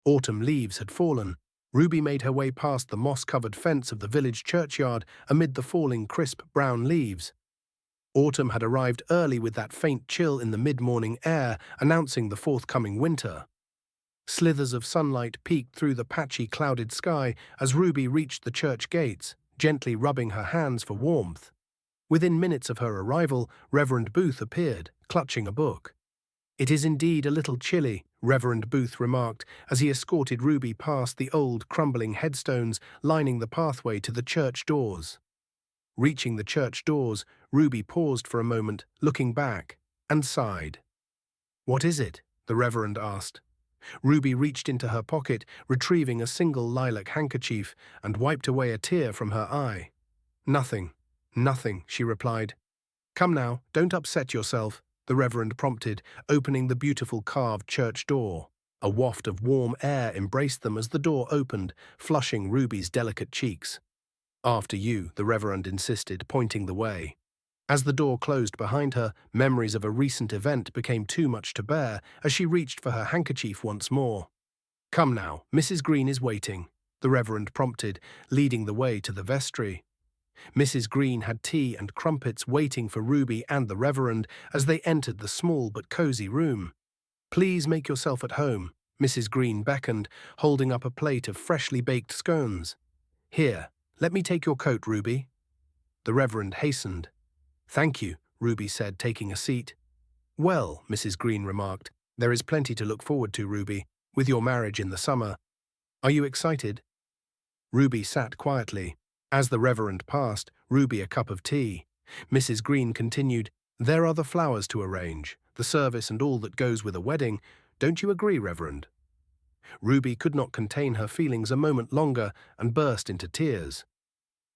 Autumn leaves had fallen. Ruby made her way past the moss-covered fence of the village churchyard amid the falling crisp brown leaves. Autumn had arrived early with that faint chill in the mid-morning air announcing the forthcoming winter. Slithers of sunlight peeked through the patchy clouded sky as Ruby reached the church gates, gently rubbing her hands for warmth. Within minutes of her arrival, Reverend Booth appeared, clutching a book. "It is indeed a little chilly," Reverend Booth remarked as he escorted Ruby past the old, crumbling headstones lining the pathway to the church doors. Reaching the church doors, Ruby paused for a moment, looking back, and sighed. "What is it?" the Reverend asked. Ruby reached into her pocket, retrieving a single lilac handkerchief, and wiped away a tear from her eye. "Nothing, nothing," she replied. "Come now, don't upset yourself," the Reverend prompted, opening the beautiful carved church door. A waft of warm air embraced them as the door opened, flushing Ruby's delicate cheeks. "After you," the Reverend insisted, pointing the way. As the door closed behind her, memories of a recent event became too much to bear as she reached for her handkerchief once more. "Come now, Mrs. Green is waiting," the Reverend prompted, leading the way to the vestry. Mrs. Green had tea and crumpets waiting for Ruby and the Reverend as they entered the small but cozy room. "Please make yourself at home," Mrs. Green beckoned, holding up a plate of freshly baked scones. "Here, let me take your coat, Ruby." The Reverend hastened. "Thank you," Ruby said, taking a seat. "Well," Mrs. Green remarked, "there is plenty to look forward to, Ruby, with your marriage in the summer. Are you excited?" Ruby sat quietly. As the Reverend passed, Ruby a cup of tea. Mrs. Green continued, "There are the flowers to arrange, the service and all that goes with a wedding. Don't you agree, Reverend?" Ruby could not contain her feelings a moment longer and burst into tears.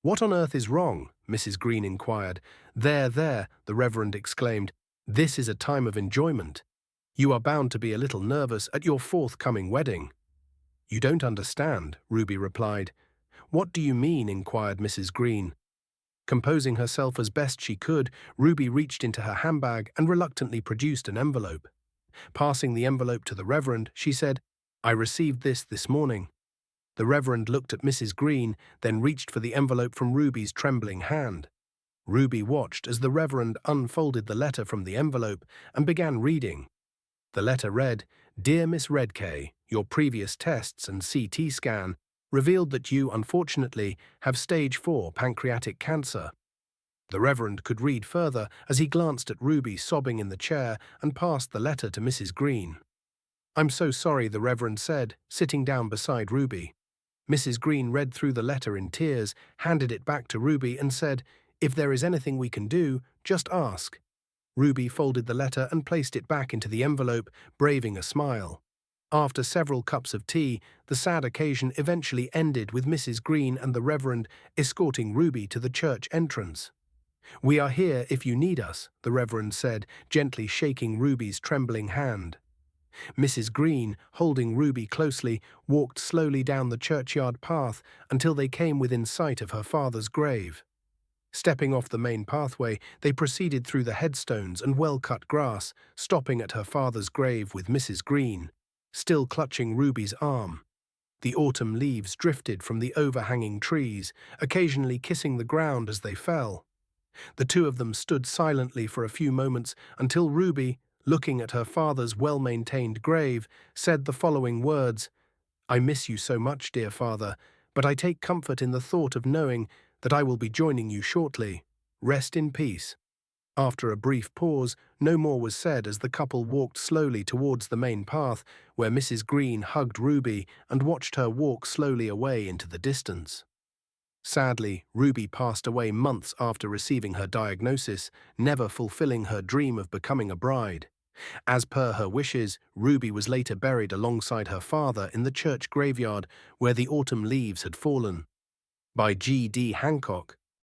"What on earth is wrong?" Mrs. Green inquired. There," the Reverend exclaimed. "This is a time of enjoyment. You are bound to be a little nervous at your forthcoming wedding." "You don't understand," Ruby replied. "What do you mean?" inquired Mrs. Green. Composing herself as best she could, Ruby reached into her handbag and reluctantly produced an envelope. Passing the envelope to the Reverend, she said, "I received this morning." The Reverend looked at Mrs. Green, then reached for the envelope from Ruby's trembling hand. Ruby watched as the Reverend unfolded the letter from the envelope and began reading. The letter read, "Dear Miss Redkay, your previous tests and CT scan revealed that you, unfortunately, have stage 4 pancreatic cancer." The Reverend could read further as he glanced at Ruby sobbing in the chair and passed the letter to Mrs. Green. "I'm so sorry," the Reverend said, sitting down beside Ruby. Mrs. Green read through the letter in tears, handed it back to Ruby and said, "If there is anything we can do, just ask." Ruby folded the letter and placed it back into the envelope, braving a smile. After several cups of tea, the sad occasion eventually ended with Mrs. Green and the Reverend escorting Ruby to the church entrance. "We are here if you need us," the Reverend said, gently shaking Ruby's trembling hand. Mrs. Green, holding Ruby closely, walked slowly down the churchyard path until they came within sight of her father's grave. Stepping off the main pathway, they proceeded through the headstones and well-cut grass, stopping at her father's grave with Mrs. Green, still clutching Ruby's arm. The autumn leaves drifted from the overhanging trees, occasionally kissing the ground as they fell. The two of them stood silently for a few moments until Ruby, looking at her father's well-maintained grave, said the following words, "I miss you so much, dear father, but I take comfort in the thought of knowing that I will be joining you shortly. Rest in peace." After a brief pause, no more was said as the couple walked slowly towards the main path, where Mrs. Green hugged Ruby and watched her walk slowly away into the distance. Sadly, Ruby passed away months after receiving her diagnosis, never fulfilling her dream of becoming a bride. As per her wishes, Ruby was later buried alongside her father in the church graveyard where the autumn leaves had fallen. By G.D. Hancock,